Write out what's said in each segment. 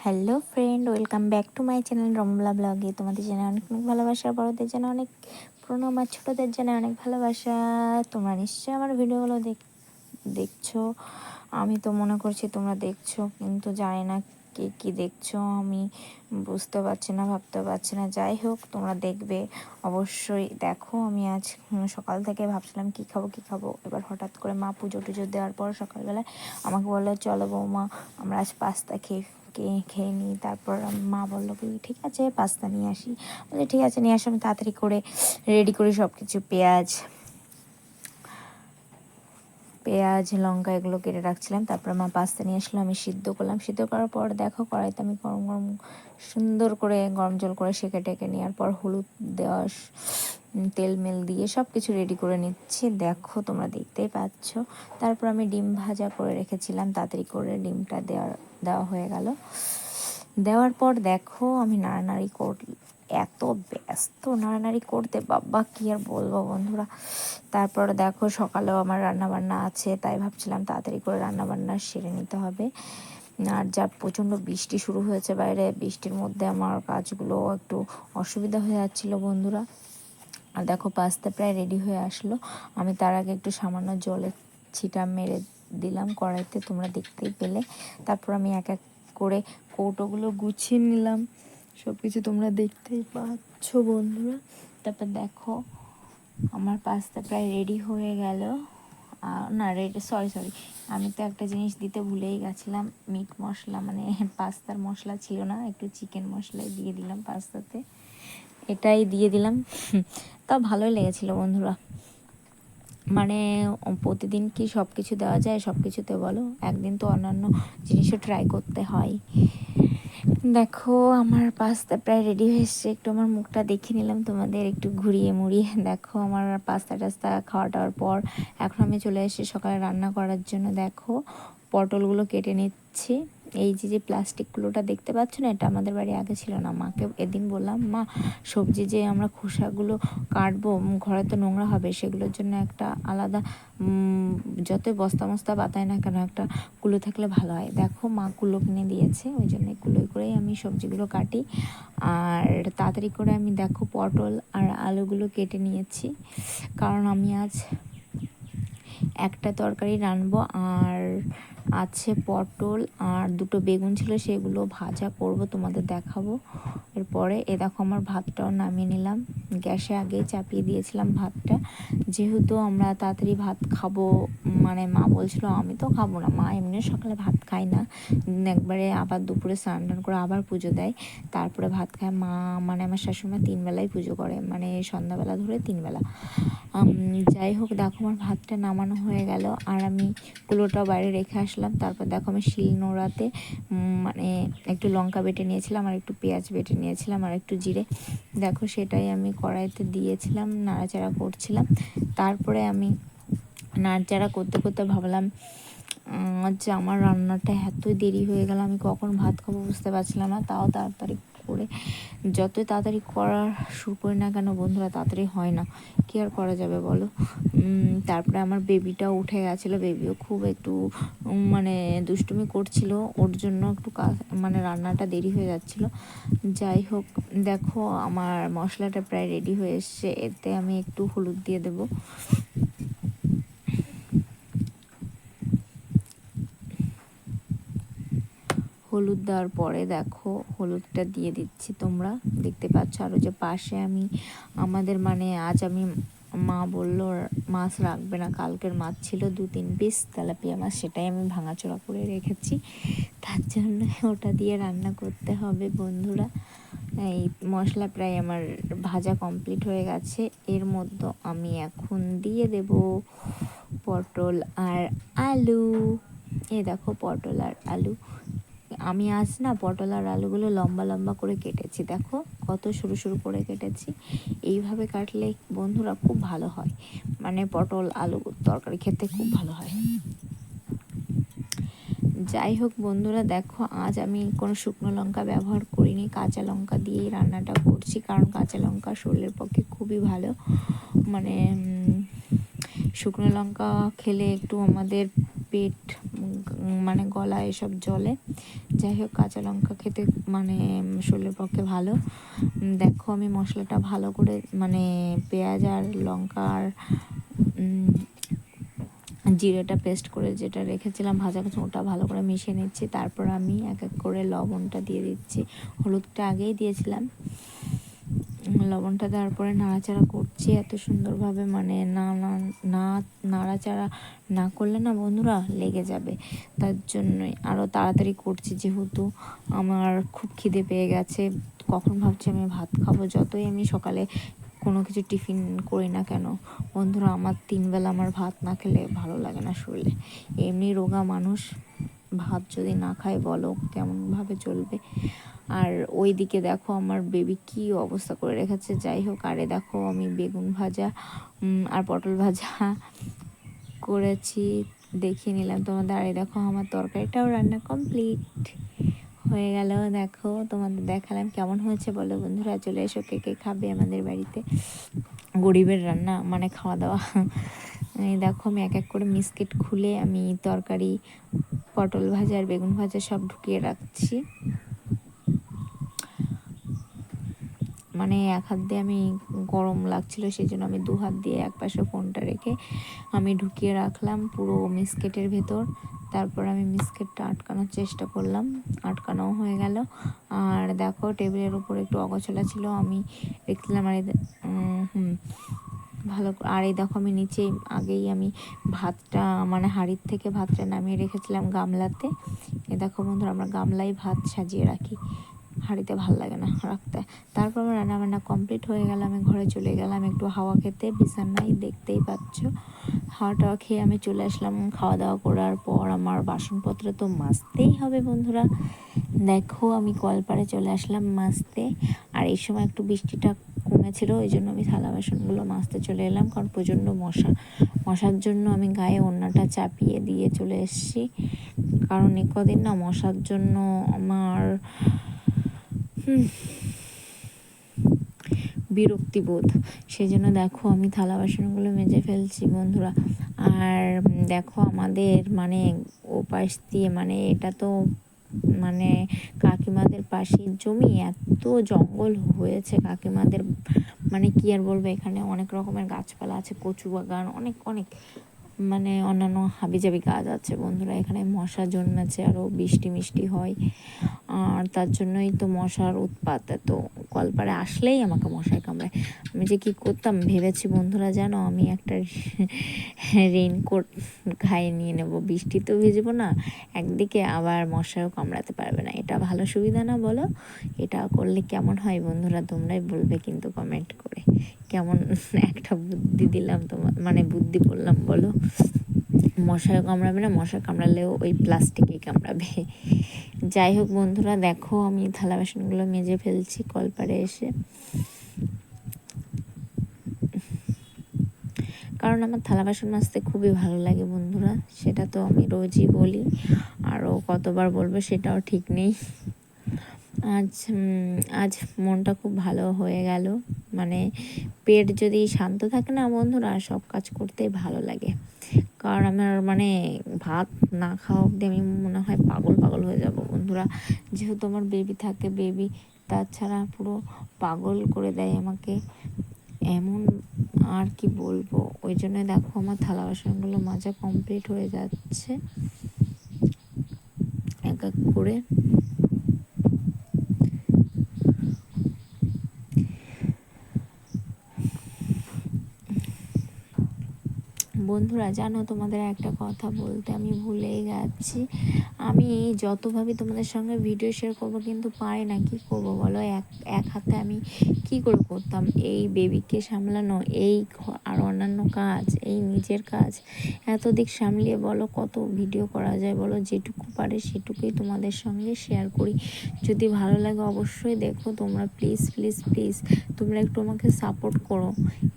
Hello friend, welcome back to my channel Ramla ব্লগে। তোমাদের জানাই অনেক অনেক ভালোবাসা, বড়দের জানাই অনেক প্রণাম, আর ছোটোদের জানাই অনেক ভালোবাসা। তোমরা নিশ্চয়ই আমার ভিডিওগুলো দেখছো। আমি তো মনে করছি তোমরা দেখছো, কিন্তু জানি না কে কী দেখছো। আমি বুঝতে পারছি না, ভাবতে পারছি না। যাই হোক, তোমরা দেখবে অবশ্যই। দেখো, আমি আজ সকাল থেকে ভাবছিলাম কী খাবো। এবার হঠাৎ করে মা পুজো টুজো দেওয়ার পর সকালবেলায় আমাকে বললো, চলো বৌমা আমরা আজ পাস্তা খেয়ে নিই। তারপর মা বললো কি ঠিক আছে পাস্তা নিয়ে আসি। বলে ঠিক আছে নিয়ে আসো। আমি তাড়াতাড়ি করে রেডি করি সব কিছু, পেঁয়াজ লঙ্কা এগুলো কেটে রাখছিলাম। তারপর মা পাস্তা নিয়ে আসলো, আমি সিদ্ধ করলাম। সিদ্ধ করার পর দেখো কড়াইতে আমি সুন্দর করে গরম জল করে সেঁকে টেকে নেওয়ার পর হলুদ দেওয়া, তেল মেল দিয়ে সব কিছু রেডি করে নিচ্ছি। দেখো তোমরা দেখতেই পাচ্ছ। তারপর আমি ডিম ভাজা করে রেখেছিলাম, তাড়াতাড়ি করে ডিমটা দেওয়া হয়ে গেল। দেওয়ার পর দেখো আমি নাড়ানাড়ি এত ব্যস্ত নাড়ানাড়ি করতে, বাবা কি আর বলবো বন্ধুরা। তারপর দেখো সকালেও আমার রান্নাবান্না আছে, তাই ভাবছিলাম তাড়াতাড়ি করে রান্নাবান্না সেরে নিতে হবে। আর যা প্রচণ্ড বৃষ্টি শুরু হয়েছে বাইরে, বৃষ্টির মধ্যে আমার কাজগুলো একটু অসুবিধা হয়ে যাচ্ছিলো বন্ধুরা। আর দেখো পাস্তা প্রায় রেডি হয়ে আসলো। আমি তার আগে একটু সামান্য জলের ছিটা মেরে দিলাম কড়াইতে, তোমরা দেখতেই পেলে। তারপর আমি এক এক করে কৌটোগুলো গুছিয়ে নিলাম, সব কিছু তোমরা দেখতেই পাচ্ছ বন্ধুরা। তারপর দেখো আমার পাস্তা প্রায় রেডি হয়ে গেল। না সরি, আমি তো একটা জিনিস দিতে ভুলেই গেছিলাম। মিট মশলা, মানে পাস্তার মশলা ছিল না, একটু চিকেন মশলাই দিয়ে দিলাম পাস্তাতে, এটাই দিয়ে দিলাম। তা ভালোই লেগেছিলো বন্ধুরা। মানে প্রতিদিন কি সব কিছু দেওয়া যায় সব কিছুতে, বলো? একদিন তো অন্যান্য জিনিসও ট্রাই করতে হয়। দেখো আমার পাস্তা প্রায় রেডি হয়ে এসছে। একটু আমার মুখটা দেখে নিলাম তোমাদের, একটু ঘুরিয়ে মুড়িয়ে। দেখো আমার পাস্তা টাস্তা খাওয়া দাওয়ার পর এখন আমি চলে এসেছি সকালে রান্না করার জন্য। দেখো পটলগুলো কেটে নিচ্ছি। এই যে প্লাস্টিকগুলোটা দেখতে পাচ্ছ না, এটা আমাদের বাড়ি আগে ছিল না। মাকে এদিন বললাম, মা সবজি যে আমরা খোসাগুলো কাটবো, ঘরে তো নোংরা হবে, সেগুলোর জন্য একটা আলাদা যতই বস্তা মস্তা পাতায় না কেন একটা কুলো থাকলে ভালো হয়। দেখো মা কুলো কিনে দিয়েছে, ওই জন্য কুলোয় করেই আমি সবজিগুলো কাটি। আর তাড়াতাড়ি করে আমি দেখো পটল আর আলুগুলো কেটে নিয়েছি, কারণ আমি আজ একটা তরকারি রানবো। আর আছে পটল আর দুটো বেগুন ছিল, সেগুলো ভাজা করব, তোমাদের দেখাবো এরপরে। দেখো আমার ভাতটাও নামিয়ে নিলাম, গ্যাসে আগেই চাপিয়ে দিয়েছিলাম ভাতটা, যেহেতু আমরা তাড়াতাড়ি ভাত খাবো। মানে মা বলছিল আমি তো খাবো না, মা এমনি সকালে ভাত খায় না, একবারে আবার দুপুরে স্নান টান করে আবার পুজো দেয়, তারপরে ভাত খায়। মা মানে আমার শাশুড়িমা 3 বেলায় পুজো করে, মানে সন্ধ্যাবেলা ধরে 3 বেলা। যাই হোক, দেখো আমার ভাতটা নামানো হয়ে গেল আর আমি কুলোটা বাইরে রেখে আসলাম। তারপর দেখো আমি শিল নোড়াতে মানে একটু লঙ্কা বেটে নিয়েছিলাম আর একটু পেঁয়াজ বেটে নিয়েছিলাম আর একটু জিরে। দেখো সেটাই আমি কড়াইতে দিয়েছিলাম, নাড়াচাড়া করছিলাম। তারপরে আমি নাড়াচাড়া করতে করতে ভাবলাম যে আমার রান্নাটা এতই দেরি হয়ে গেল, আমি কখন ভাত খাবো বুঝতে পারছিলাম না। তাও তাড়াতাড়ি করে, যতই তাড়াতাড়ি করা শুরু করি না কেন বন্ধুরা, তাড়াতাড়ি হয় না, কী আর করা যাবে বলো। তারপরে আমার বেবিটাও উঠে গেছিলো, বেবিও খুব একটু মানে দুষ্টুমি করছিল, ওর জন্য একটু মানে রান্নাটা দেরি হয়ে যাচ্ছিলো। যাই হোক, দেখো আমার মশলাটা প্রায় রেডি হয়ে এসছে। এতে আমি একটু হলুদ দিয়ে দেবো। হলুদ দেওয়ার পরে দেখো হলুদটা দিয়ে দিচ্ছি, তোমরা দেখতে পাচ্ছ। আরও যে পাশে আমি আমাদের মানে আজ আমি মা বললো মাছ রাখবে না, কালকের মাছ ছিল 2-3 পিস তেলাপিয়া মাছ, সেটাই আমি ভাঙাচোরা করে রেখেছি, তার জন্য ওটা দিয়ে রান্না করতে হবে বন্ধুরা। এই মশলা প্রায় আমার ভাজা কমপ্লিট হয়ে গেছে। এর মধ্যে আমি এখন দিয়ে দেব পটল আর আলু। দেখো পটল আর আলু, আমি আজ না পটল আর আলুগুলো লম্বা লম্বা করে কেটেছি, দেখো কত সরু সরু করে কেটেছি। এইভাবে কাটলে বন্ধুরা খুব ভালো হয়, মানে পটল আলু তরকারি খেতে খুব ভালো হয়। যাই হোক বন্ধুরা, দেখো আজ আমি কোনো শুকনো লঙ্কা ব্যবহার করিনি, কাঁচা লঙ্কা দিয়েই রান্নাটা করছি, কারণ কাঁচা লঙ্কা শরীরের পক্ষে খুবই ভালো। মানে শুকনো লঙ্কা খেলে একটু আমাদের পেট মানে গলা এসব জ্বলে। যাই হোক, কাঁচা লঙ্কা খেতে মানে শরীরের পক্ষে ভালো। দেখো আমি মশলাটা ভালো করে মানে পেঁয়াজ আর লঙ্কা আর জিরেটা পেস্ট করে যেটা রেখেছিলাম ভাজা কিছু, ওটা ভালো করে মিশিয়ে নিচ্ছি। তারপর আমি এক এক করে লবণটা দিয়ে দিচ্ছি। হলুদটা আগেই দিয়েছিলাম। লবণটা দেওয়ার পরে নাড়াচাড়া করছি এত সুন্দরভাবে, মানে না না না নাড়াচাড়া না করলে না বন্ধুরা লেগে যাবে। তার জন্যই আরও তাড়াতাড়ি করছি, যেহেতু আমার খুব খিদে পেয়ে গেছে। কখন ভাবছি আমি ভাত খাবো। যতই আমি সকালে কোনো কিছু টিফিন করি না কেন বন্ধুরা, আমার 3 বেলা আমার ভাত না খেলে ভালো লাগে না শরীরে। এমনি রোগা মানুষ, ভাত যদি না খায় বলো কেমনভাবে চলবে। আর ওই দিকে দেখো আমার বেবি কি অবস্থা করে রেখেছে। যাই হোক, আরে দেখো আমি বেগুন ভাজা আর পটল ভাজা করেছি, দেখিয়ে নিলাম তোমাদের। আরে দেখো আমার তরকারিটাও রান্না কমপ্লিট হয়ে গেল। দেখো তোমাদের দেখালাম কেমন হয়েছে বলো বন্ধুরা। চলে এসো, কে কে খাবে আমাদের বাড়িতে। গরিবের রান্না মানে খাওয়া দাওয়া। দেখো আমি এক এক করে মিস্কেট খুলে আমি তরকারি, পটল ভাজা আর বেগুন ভাজা সব ঢুকিয়ে রাখছি। মানে এক হাত দিয়ে আমি গরম লাগছিল, সেই জন্য আমি 2 হাত দিয়ে এক পাশে ফোনটা রেখে আমি ঢুকিয়ে রাখলাম পুরো মিস্কেটের ভেতর। তারপর আমি মিস্কেটটা আটকানোর চেষ্টা করলাম, আটকানোও হয়ে গেল। আর দেখো টেবিলের উপর একটু অগোছালো ছিল, আমি দেখছিলাম। আর ভালো। আর এই দেখো আমি নিচে আগেই আমি ভাতটা মানে হাঁড়ির থেকে ভাতটা নামিয়ে রেখেছিলাম গামলাতে। এ দেখো বন্ধুরা, আমরা গামলায় ভাত সাজিয়ে রাখি, হাঁড়িতে ভালো লাগে না রাখতে। তারপর আমার রান্নাবান্না কমপ্লিট হয়ে গেল, আমি ঘরে চলে গেলাম একটু হাওয়া খেতে। বিছানায় দেখতেই পাচ্ছ হাওয়া টাওয়া খেয়ে আমি চলে আসলাম। খাওয়া দাওয়া করার পর আমার বাসনপত্র তো মাজতেই হবে বন্ধুরা। দেখো আমি কলপাড়ে চলে আসলাম মাজতে। আর এই সময় একটু বৃষ্টিটা কমেছিল, ওই জন্য আমি থালা বাসনগুলো মাজতে চলে এলাম। কারণ প্রচণ্ড মশার জন্য আমি গায়ে ওড়নাটা চাপিয়ে দিয়ে চলে এসেছি। কারণ কদিন না মশার জন্য আমার বিরক্তিবোধ, সেই জন্য দেখো আমি থালা বাসনগুলো মেজে ফেলছি বন্ধুরা। আর দেখো আমাদের মানে ও পাশ দিয়ে মানে এটা তো মানে কাকিমাদের পাশের জমি, এত জঙ্গল হয়েছে কাকিমাদের, মানে কি আর বলবো। এখানে অনেক রকমের গাছপালা আছে, কচু বাগান, অনেক অনেক মানে অন্যান্য হাবিজাবি গাছ আছে বন্ধুরা। এখানে মশা জন্মেছে, আরও বৃষ্টি মিষ্টি হয়, আর তার জন্যই তো মশার উৎপাত। এত কলপাড়ে আসলেই আমাকে মশায় কামড়ায়। আমি যে কী করতাম ভেবেছি বন্ধুরা জানো, আমি একটা রেইনকোট গায়ে নিয়ে নেব, বৃষ্টিতেও ভিজবো না, একদিকে আবার মশাও কামড়াতে পারবে না। এটা ভালো সুবিধা না বলো? এটা করলে কেমন হয় বন্ধুরা, তোমরাই বলবে কিন্তু কমেন্ট করে। কেমন একটা বুদ্ধি দিলাম তোমার, মানে বুদ্ধি বললাম বলো। মশাও কামড়াবে না, মশা কামড়ালেও ওই প্লাস্টিকেই কামড়াবে। যাই হোক বন্ধুরা, দেখো আমি থালা বাসনগুলো মেজে ফেলছি কলপাড়ে এসে। কারণ আমার থালা বাসন মাজতে খুবই ভালো লাগে বন্ধুরা, সেটা তো আমি রোজই বলি, আরও কতবার বলবো সেটাও ঠিক নেই। আজ মনটা খুব ভালো হয়ে গেল। মানে পেট যদি শান্ত থাকে না বন্ধুরা, সব কাজ করতে ভালো লাগে। কারণ আমার মানে ভাত না খাওয়া অবধি আমি মনে হয় পাগল পাগল হয়ে যাব বন্ধুরা। যেহেতু আমার বেবি থাকে, বেবি তাছাড়া পুরো পাগল করে দেয় আমাকে, এমন আর কি বলবো। ওই জন্য দেখো আমার থালা বাসনগুলো মাজা কমপ্লিট হয়ে যাচ্ছে এক এক করে। বন্ধুরা জানো, তোমাদের একটা কথা বলতে আমি ভুলেই যাচ্ছি। আমি যতভাবে তোমাদের সঙ্গে ভিডিও শেয়ার করবো কিন্তু পারি না, কী করবো বলো। এক হাতে আমি কি করে করতাম এই বেবিকে সামলানো, এই আর অন্যান্য কাজ, এই নিজের কাজ, এত দিক সামলিয়ে বলো কত ভিডিও করা যায় বলো। যেটুকু পারে সেটুকুই তোমাদের সঙ্গে শেয়ার করি। যদি ভালো লাগে অবশ্যই দেখো তোমরা, প্লিজ প্লিজ প্লিজ তোমরা একটু আমাকে সাপোর্ট করো,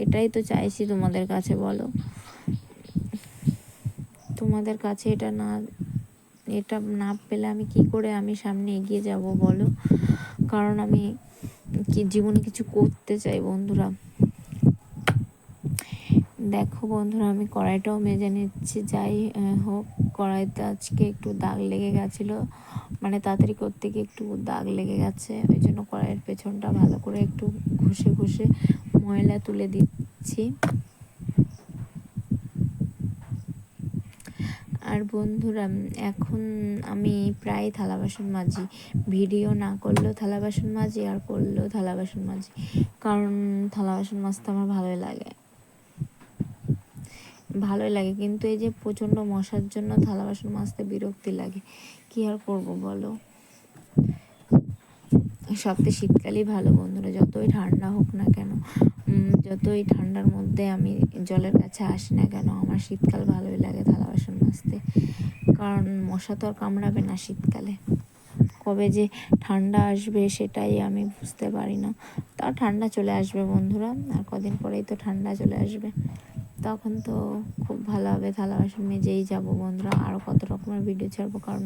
এটাই তো চাইছি তোমাদের কাছে বলো। তোমাদের কাছে এটা না পেলে আমি কি করে আমি সামনে এগিয়ে যাব বলো। কারণ আমি কি জীবনে কিছু করতে চাই বন্ধুরা। দেখো বন্ধুরা আমি কড়াইটাও মেজে নিচ্ছি। যাই হোক, কড়াইতে আজকে একটু দাগ লেগে গেছিলো, মানে তাড়াতাড়ি করতে গিয়ে একটু দাগ লেগে গেছে, ওই জন্য কড়াইয়ের পেছনটা ভালো করে একটু ঘষে ঘষে ময়লা তুলে দিচ্ছি। আর বন্ধুরা এখন আমি প্রায় থালা বাসন মাজি, ভিডিও না করলেও থালা বাসন মাজি, আর করলেও থালা বাসন মাজি, কারণ থালা বাসন মাজতে আমার ভালোই লাগে। কিন্তু এই যে প্রচণ্ড মশার জন্য থালা বাসন মাজতে বিরক্তি লাগে, কি আর করব বলো। সবথেকে শীতকালই ভালো বন্ধুরা, যতই ঠান্ডা হোক না কেন, যতই ঠান্ডার মধ্যে আমি জলের কাছে আসি না কেন, আমার শীতকাল ভালোই লাগে থালা বাসন মাজতে, কারণ মশা তো আর কামড়াবে না শীতকালে। কবে যে ঠান্ডা আসবে সেটাই আমি বুঝতে পারি না। তাও ঠান্ডা চলে আসবে বন্ধুরা, আর কদিন পরেই তো ঠান্ডা চলে আসবে, তখন তো খুব ভালো হবে, থালা বাসন মেজেই যাবো বন্ধুরা। আরও কত রকমের ভিডিও ছাড়বো, কারণ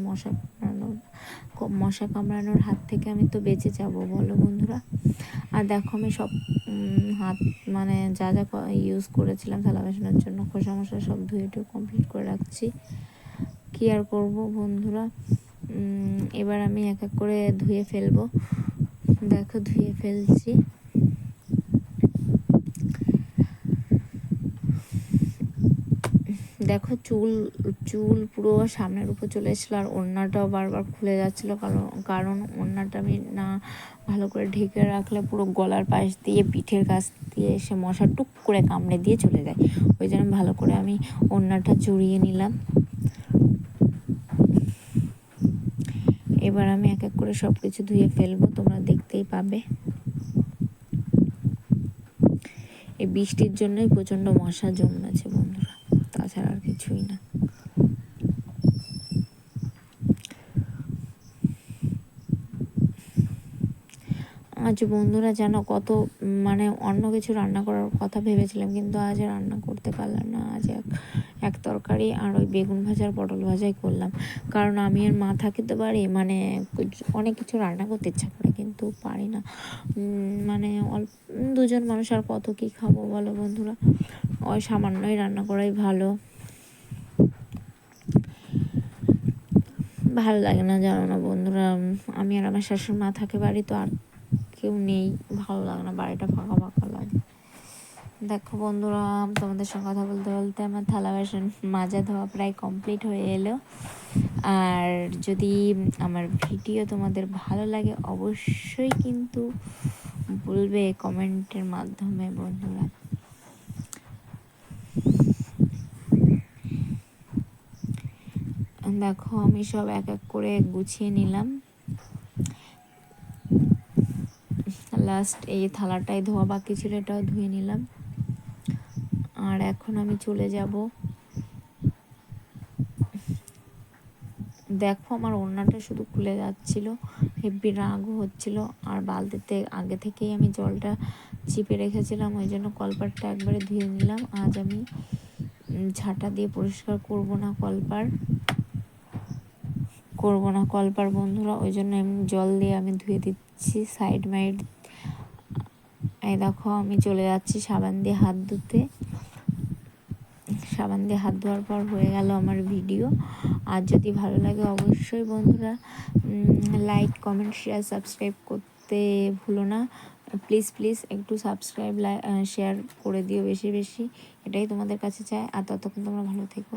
মশা কামড়ানোর হাত থেকে আমি তো বেঁচে যাব বলো বন্ধুরা। আর দেখো আমি সব হাত মানে যা যা ইউজ করেছিলাম থালা বাসনের জন্য, খোসা মশা সব ধুয়ে টুয়ে কমপ্লিট করে রাখছি, কি আর করব বন্ধুরা। এবার আমি এক এক করে ধুয়ে ফেলবো, দেখো ধুয়ে ফেলছি। দেখো চুল পুরো সামনের উপর চলে এসেছিলো, আর ওড়নাটাও বারবার খুলে যাচ্ছিলো, কারণ ওড়নাটা আমি না ভালো করে ঢেকে রাখলে পুরো গলার পাশ দিয়ে পিঠের কাছ দিয়ে এসে মশা টুক করে কামড়ে দিয়ে চলে যায়, ওই জন্য ভালো করে আমি ওড়নাটা জড়িয়ে নিলাম। এবার আমি এক এক করে সব কিছু ধুয়ে ফেলবো, তোমরা দেখতেই পাবে। এই বৃষ্টির জন্যই প্রচণ্ড মশা জন্মেছে বন্ধুরা, তাছাড়া আর কিছুই না। আজ বন্ধুরা জানো কত মানে অন্য কিছু রান্না করার কথা ভেবেছিলাম, কিন্তু আজ রান্না করতে পারলাম না। আজ এক তরকারি আর ওই বেগুন ভাজার পটল ভাজাই করলাম, কারণ আমি আর মা থাকতে পারি, মানে অনেক কিছু রান্না করতে ইচ্ছা করে কিন্তু পারি না, মানে দুজন মানুষ আর কত কি খাবো বলো বন্ধুরা, ওই সামান্যই রান্না করাই ভালো লাগে না জানো না বন্ধুরা। আমি আর আমার শাশুড়ি মা থাকে বাড়ি, তো আর কেউ নেই, ভালো লাগে না, বাড়িটা ফাঁকা ফাঁকা লাগে। দেখো বন্ধুরা তোমাদের সঙ্গে কথা বলতে বলতে আমার থালা বাসন মাজা ধোয়া প্রায় কমপ্লিট হয়ে এলো। আর যদি আমার ভিডিও তোমাদের ভালো লাগে অবশ্যই কিন্তু বলবে কমেন্টের মাধ্যমে বন্ধুরা। দেখো আমি সব এক এক করে গুছিয়ে নিলাম, লাস্ট এই থালাটাই ধোয়া বাকি ছিল, এটাও ধুয়ে নিলাম। আর এখন আমি চলে যাব, দেখো আমার ওড়নাটা শুধু খুলে যাচ্ছিল, হেব্বি রাগও হচ্ছিল, আর বালতিতে আগে থেকেই আমি জলটা চিপে রেখেছিলাম, ওই জন্য কলপারটা একবারে ধুয়ে নিলাম। আজ আমি ঝাঁটা দিয়ে পরিষ্কার করব না কলপার বন্ধুরা, ওই জন্য আমি জল দিয়ে আমি ধুয়ে দিচ্ছি সাইড মাইড। এই দেখো আমি চলে যাচ্ছি সাবান দিয়ে হাত ধোয়ার পর হয়ে গেল আমার ভিডিও। আর যদি ভালো লাগে অবশ্যই বন্ধুরা লাইক কমেন্ট শেয়ার সাবস্ক্রাইব করতে ভুলো না, প্লিজ একটু সাবস্ক্রাইব শেয়ার করে দিও বেশি বেশি, এটাই তোমাদের কাছে চাই। আর ততক্ষণ তোমরা ভালো থেকো।